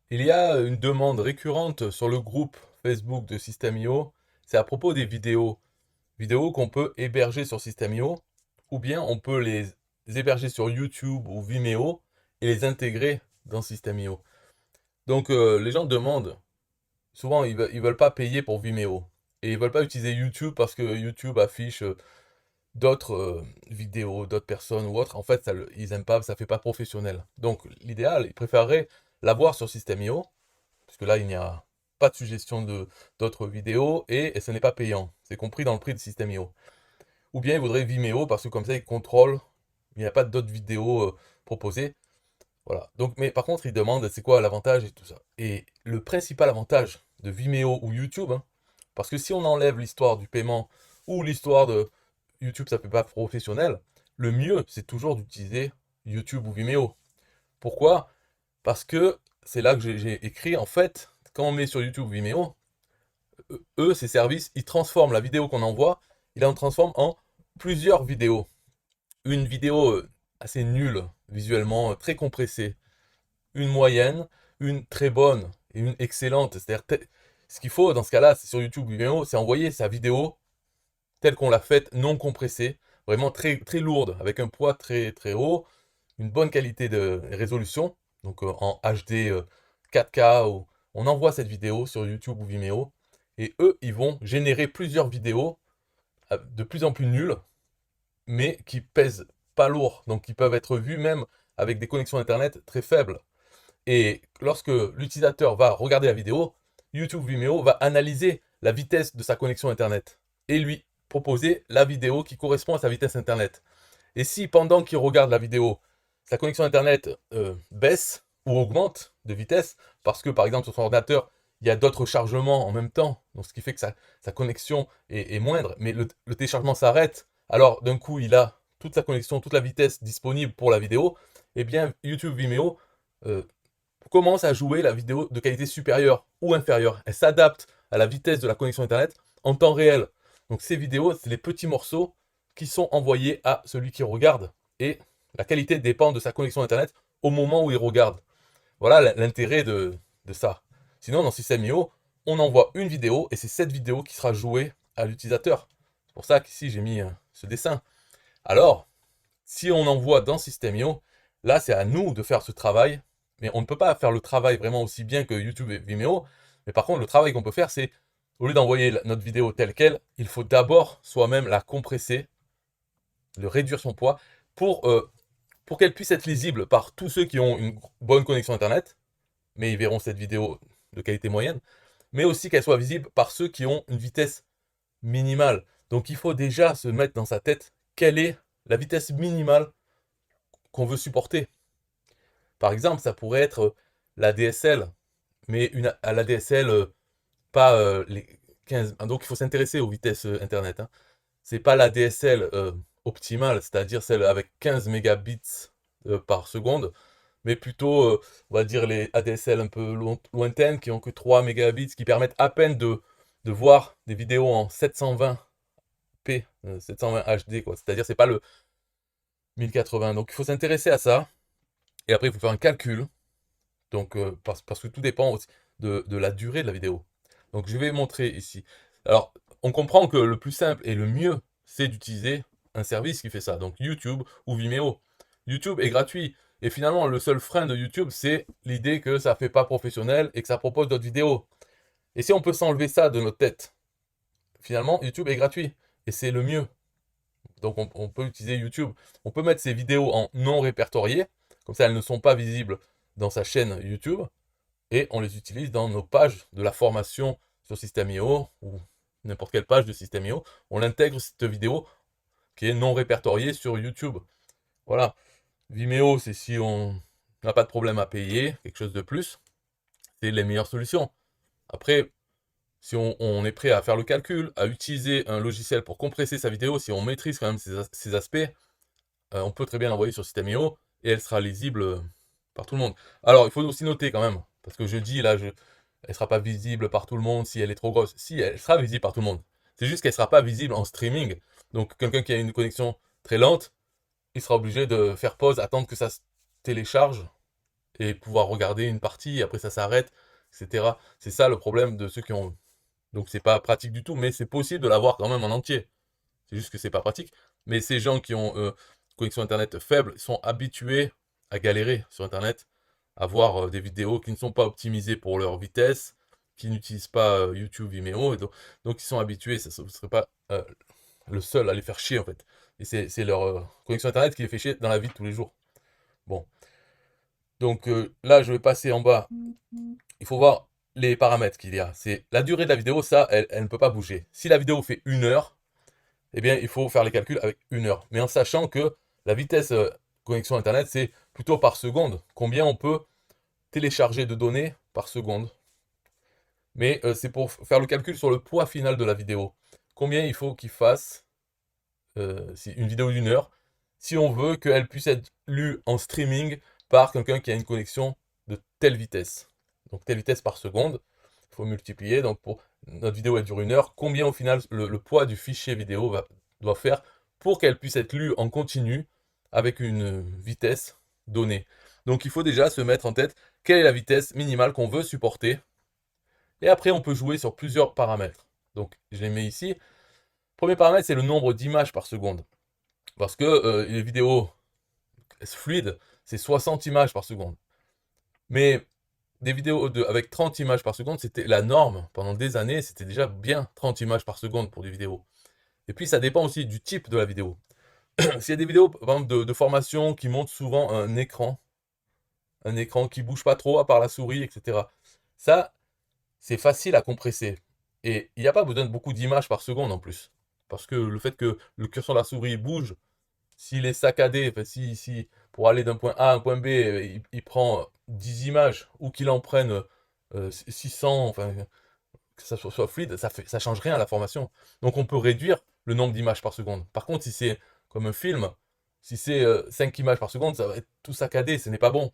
Il y a une demande récurrente sur le groupe Facebook de System.io, c'est à propos des vidéos. Vidéos qu'on peut héberger sur System.io, ou bien on peut les héberger sur YouTube ou Vimeo et les intégrer dans System.io. Donc les gens demandent, souvent ils veulent pas payer pour Vimeo. Et ils veulent pas utiliser YouTube parce que YouTube affiche d'autres vidéos, d'autres personnes ou autres. En fait, ils aiment pas, ça fait pas professionnel. Donc l'idéal, ils préféreraient l'avoir sur System.io parce que là, il n'y a pas de suggestion d'autres vidéos et ce n'est pas payant. C'est compris dans le prix de System.io. Ou bien ils voudraient Vimeo parce que comme ça, ils contrôlent. Il n'y a pas d'autres vidéos proposées. Voilà. Donc, mais par contre, ils demandent c'est quoi l'avantage et tout ça. Et le principal avantage de Vimeo ou YouTube, hein, parce que si on enlève l'histoire du paiement ou l'histoire de YouTube, ça ne peut pas professionnel, le mieux, c'est toujours d'utiliser YouTube ou Vimeo. Pourquoi? Parce que c'est là que j'ai écrit, en fait, quand on met sur YouTube Vimeo, eux, ces services, ils transforment la vidéo qu'on envoie, ils la transforment en plusieurs vidéos. Une vidéo assez nulle, visuellement, très compressée. Une moyenne, une très bonne et une excellente. C'est-à-dire, ce qu'il faut dans ce cas-là, c'est sur YouTube Vimeo, c'est envoyer sa vidéo telle qu'on l'a faite, non compressée, vraiment très, très lourde, avec un poids très, très haut, une bonne qualité de résolution, donc en HD 4K, on envoie cette vidéo sur YouTube ou Vimeo, et eux, ils vont générer plusieurs vidéos de plus en plus nulles, mais qui pèsent pas lourd, donc qui peuvent être vues même avec des connexions Internet très faibles. Et lorsque l'utilisateur va regarder la vidéo, YouTube Vimeo va analyser la vitesse de sa connexion Internet et lui proposer la vidéo qui correspond à sa vitesse Internet. Et si pendant qu'il regarde la vidéo, sa connexion Internet baisse ou augmente de vitesse, parce que par exemple sur son ordinateur, il y a d'autres chargements en même temps, donc ce qui fait que sa connexion est moindre, mais le téléchargement s'arrête, alors d'un coup il a toute sa connexion, toute la vitesse disponible pour la vidéo, et bien YouTube Vimeo euh, commence à jouer la vidéo de qualité supérieure ou inférieure. Elle s'adapte à la vitesse de la connexion Internet en temps réel. Donc ces vidéos, c'est les petits morceaux qui sont envoyés à celui qui regarde. Et la qualité dépend de sa connexion Internet au moment où il regarde. Voilà l'intérêt de ça. Sinon, dans System.io, on envoie une vidéo et c'est cette vidéo qui sera jouée à l'utilisateur. C'est pour ça qu'ici j'ai mis ce dessin. Alors, si on envoie dans System.io, là c'est à nous de faire ce travail, mais on ne peut pas faire le travail vraiment aussi bien que YouTube et Vimeo. Mais par contre, le travail qu'on peut faire, c'est au lieu d'envoyer notre vidéo telle quelle, il faut d'abord soi-même la compresser, de réduire son poids pour qu'elle puisse être lisible par tous ceux qui ont une bonne connexion Internet, mais ils verront cette vidéo de qualité moyenne, mais aussi qu'elle soit visible par ceux qui ont une vitesse minimale. Donc il faut déjà se mettre dans sa tête quelle est la vitesse minimale qu'on veut supporter. Par exemple, ça pourrait être la DSL, mais à la DSL, pas les 15. Donc il faut s'intéresser aux vitesses Internet, hein. C'est pas la DSL optimale, c'est-à-dire celle avec 15 mégabits par seconde, mais plutôt, on va dire, les ADSL un peu lointaines qui ont que 3 mégabits, qui permettent à peine de voir des vidéos en 720p, 720 HD, quoi. C'est-à-dire, c'est pas le 1080. Donc il faut s'intéresser à ça, et après il faut faire un calcul. Donc, parce que tout dépend aussi de la durée de la vidéo. Donc, je vais montrer ici. Alors, on comprend que le plus simple et le mieux, c'est d'utiliser un service qui fait ça. Donc, YouTube ou Vimeo. YouTube est gratuit. Et finalement, le seul frein de YouTube, c'est l'idée que ça ne fait pas professionnel et que ça propose d'autres vidéos. Et si on peut s'enlever ça de notre tête, finalement, YouTube est gratuit. Et c'est le mieux. Donc, on peut utiliser YouTube. On peut mettre ces vidéos en non répertoriées. Comme ça, elles ne sont pas visibles dans sa chaîne YouTube et on les utilise dans nos pages de la formation sur System.io ou n'importe quelle page de System.io. On intègre cette vidéo qui est non répertoriée sur YouTube. Voilà. Vimeo, c'est si on n'a pas de problème à payer quelque chose de plus. C'est les meilleures solutions. Après, si on est prêt à faire le calcul, à utiliser un logiciel pour compresser sa vidéo, si on maîtrise quand même ces aspects, on peut très bien l'envoyer sur System.io et elle sera lisible par tout le monde. Alors, il faut aussi noter quand même, parce que je dis là, elle ne sera pas visible par tout le monde si elle est trop grosse. Si, elle sera visible par tout le monde. C'est juste qu'elle ne sera pas visible en streaming. Donc, quelqu'un qui a une connexion très lente, il sera obligé de faire pause, attendre que ça se télécharge et pouvoir regarder une partie, après ça s'arrête, etc. C'est ça le problème de ceux qui ont... Donc c'est pas pratique du tout, mais c'est possible de l'avoir quand même en entier. C'est juste que c'est pas pratique. Mais ces gens qui ont connexion Internet faible sont habitués à galérer sur Internet, à voir des vidéos qui ne sont pas optimisées pour leur vitesse, qui n'utilisent pas YouTube, Vimeo, et donc ils sont habitués, ça ne serait pas le seul à les faire chier en fait. Et c'est leur connexion Internet qui les fait chier dans la vie de tous les jours. Bon, donc là je vais passer en bas. Il faut voir les paramètres qu'il y a. C'est la durée de la vidéo, ça, elle ne peut pas bouger. Si la vidéo fait 1 heure, eh bien, il faut faire les calculs avec 1 heure. Mais en sachant que la vitesse connexion Internet, c'est plutôt par seconde. Combien on peut télécharger de données par seconde. Mais c'est pour faire le calcul sur le poids final de la vidéo. Combien il faut qu'il fasse si une vidéo d'1 heure, si on veut qu'elle puisse être lue en streaming par quelqu'un qui a une connexion de telle vitesse. Donc telle vitesse par seconde, il faut multiplier. Donc pour notre vidéo elle dure 1 heure, combien au final le poids du fichier vidéo doit faire pour qu'elle puisse être lue en continu avec une vitesse donnée. Donc il faut déjà se mettre en tête quelle est la vitesse minimale qu'on veut supporter. Et après on peut jouer sur plusieurs paramètres. Donc je les mets ici. Premier paramètre, c'est le nombre d'images par seconde. Parce que les vidéos fluides, c'est 60 images par seconde. Mais des vidéos avec 30 images par seconde, c'était la norme. Pendant des années, c'était déjà bien 30 images par seconde pour des vidéos. Et puis, ça dépend aussi du type de la vidéo. S'il y a des vidéos, par exemple, de formation qui montrent souvent un écran qui bouge pas trop, à part la souris, etc. Ça, c'est facile à compresser. Et il n'y a pas besoin de beaucoup d'images par seconde en plus. Parce que le fait que le curseur de la souris bouge, s'il est saccadé, enfin, si pour aller d'un point A à un point B, il prend 10 images, ou qu'il en prenne 600, enfin, que ça soit fluide, ça change rien à la formation. Donc on peut réduire le nombre d'images par seconde. Par contre, si c'est comme un film, si c'est 5 images par seconde, ça va être tout saccadé, ce n'est pas bon.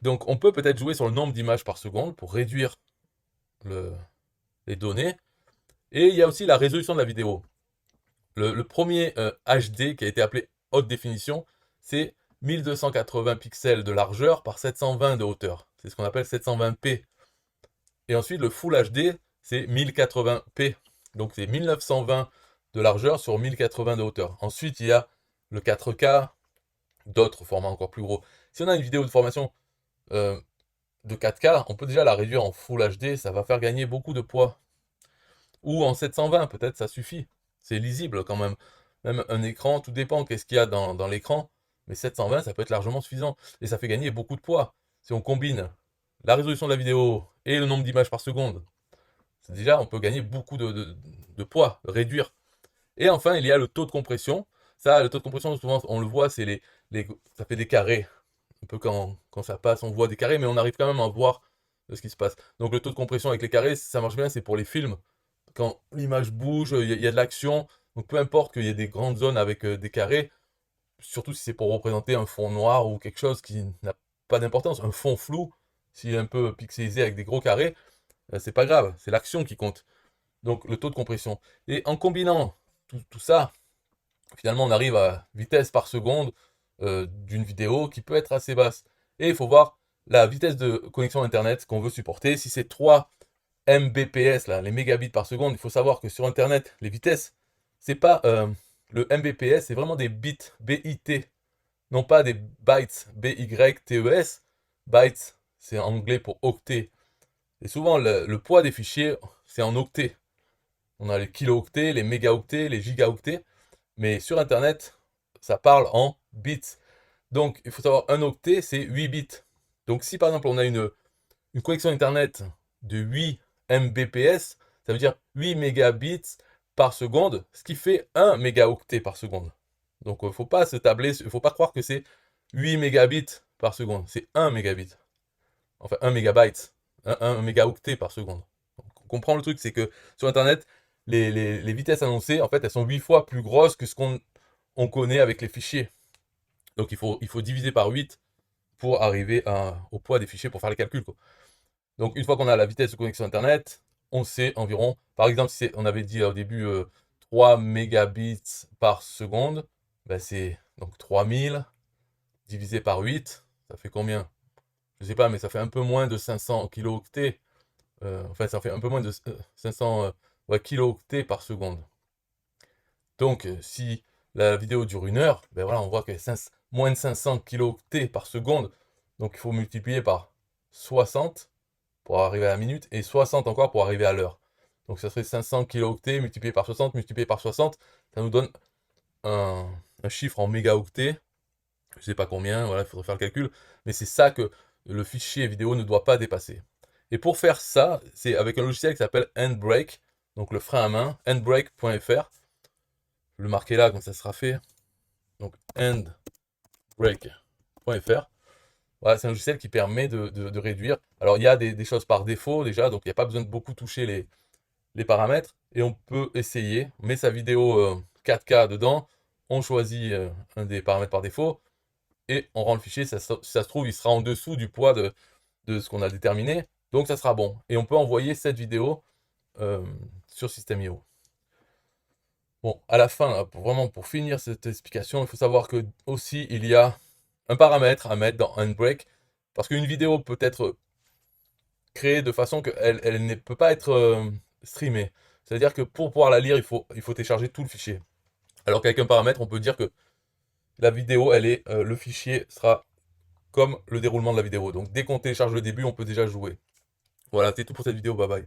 Donc on peut peut-être jouer sur le nombre d'images par seconde pour réduire les données. Et il y a aussi la résolution de la vidéo. Le premier HD qui a été appelé haute définition, c'est 1280 pixels de largeur par 720 de hauteur. C'est ce qu'on appelle 720p. Et ensuite, le Full HD, c'est 1080p. Donc c'est 1920 de largeur sur 1080 de hauteur. Ensuite, il y a le 4K, d'autres formats encore plus gros. Si on a une vidéo de formation de 4K, on peut déjà la réduire en Full HD, ça va faire gagner beaucoup de poids. Ou en 720, peut-être ça suffit. C'est lisible quand même. Même un écran, tout dépend qu'est-ce qu'il y a dans l'écran. Mais 720, ça peut être largement suffisant. Et ça fait gagner beaucoup de poids. Si on combine la résolution de la vidéo et le nombre d'images par seconde, c'est déjà, on peut gagner beaucoup de poids, réduire. Et enfin, il y a le taux de compression. Ça, le taux de compression, souvent, on le voit, ça fait des carrés. Un peu quand ça passe, on voit des carrés, mais on arrive quand même à voir ce qui se passe. Donc le taux de compression avec les carrés, ça marche bien, c'est pour les films. Quand l'image bouge, il y a de l'action. Donc peu importe qu'il y ait des grandes zones avec des carrés, surtout si c'est pour représenter un fond noir ou quelque chose qui n'a pas d'importance, un fond flou, s'il est un peu pixelisé avec des gros carrés, c'est pas grave, c'est l'action qui compte. Donc le taux de compression. Et en combinant tout ça, finalement on arrive à vitesse par seconde d'une vidéo qui peut être assez basse. Et il faut voir la vitesse de connexion Internet qu'on veut supporter. Si c'est 3 Mbps, là, les mégabits par seconde, il faut savoir que sur Internet, les vitesses, c'est pas le Mbps, c'est vraiment des bits, B-I-T, non pas des bytes, B-Y-T-E-S. Bytes, c'est anglais pour octet. Et souvent, le poids des fichiers, c'est en octets. On a les kilo-octets, les mégaoctets, les gigaoctets. Mais sur Internet, ça parle en bits. Donc, il faut savoir, un octet, c'est 8 bits. Donc, si par exemple, on a une connexion Internet de 8 Mbps, ça veut dire 8 mégabits par seconde, ce qui fait 1 mégaoctet par seconde. Donc, il ne faut pas se tabler, il ne faut pas croire que c'est 8 mégabits par seconde. C'est 1 mégabit. Enfin, 1 mégabyte. 1 mégaoctet par seconde. Donc, on comprend le truc, c'est que sur Internet, les vitesses annoncées, en fait, elles sont 8 fois plus grosses que ce qu'on connaît avec les fichiers. Donc, il faut diviser par 8 pour arriver au poids des fichiers pour faire les calculs, quoi. Donc, une fois qu'on a la vitesse de connexion Internet, on sait environ, par exemple, si on avait dit au début 3 mégabits par seconde, ben c'est donc 3000 divisé par 8, ça fait combien? je sais pas, mais ça fait un peu moins de 500 kilooctets. Enfin, ça fait un peu moins de 500 ouais, kilooctets par seconde. Donc, si la vidéo dure 1 heure, ben voilà, on voit que moins de 500 kilooctets par seconde. Donc, il faut multiplier par 60 pour arriver à la minute et 60 encore pour arriver à l'heure. Donc, ça serait 500 kilooctets multiplié par 60, multiplié par 60. Ça nous donne un chiffre en mégaoctets. Je sais pas combien, voilà, il faudrait faire le calcul. Mais c'est ça que le fichier vidéo ne doit pas dépasser. Et pour faire ça, c'est avec un logiciel qui s'appelle Handbrake, donc le frein à main, handbrake.fr. Le marquer là, comme ça sera fait. Donc handbrake.fr. Voilà, c'est un logiciel qui permet de réduire. Alors il y a des choses par défaut déjà, donc il n'y a pas besoin de beaucoup toucher les paramètres. Et on peut essayer, on met sa vidéo 4K dedans, on choisit un des paramètres par défaut, et on rend le fichier, si ça se trouve, il sera en dessous du poids de ce qu'on a déterminé, donc ça sera bon. Et on peut envoyer cette vidéo sur System.io. Bon, à la fin, vraiment pour finir cette explication, il faut savoir que aussi il y a un paramètre à mettre dans Handbrake, parce qu'une vidéo peut être créée de façon qu'elle ne peut pas être streamée. C'est-à-dire que pour pouvoir la lire, il faut télécharger tout le fichier. Alors qu'avec un paramètre, on peut dire que la vidéo, le fichier sera comme le déroulement de la vidéo. Donc dès qu'on télécharge le début, on peut déjà jouer. Voilà, c'est tout pour cette vidéo, bye bye.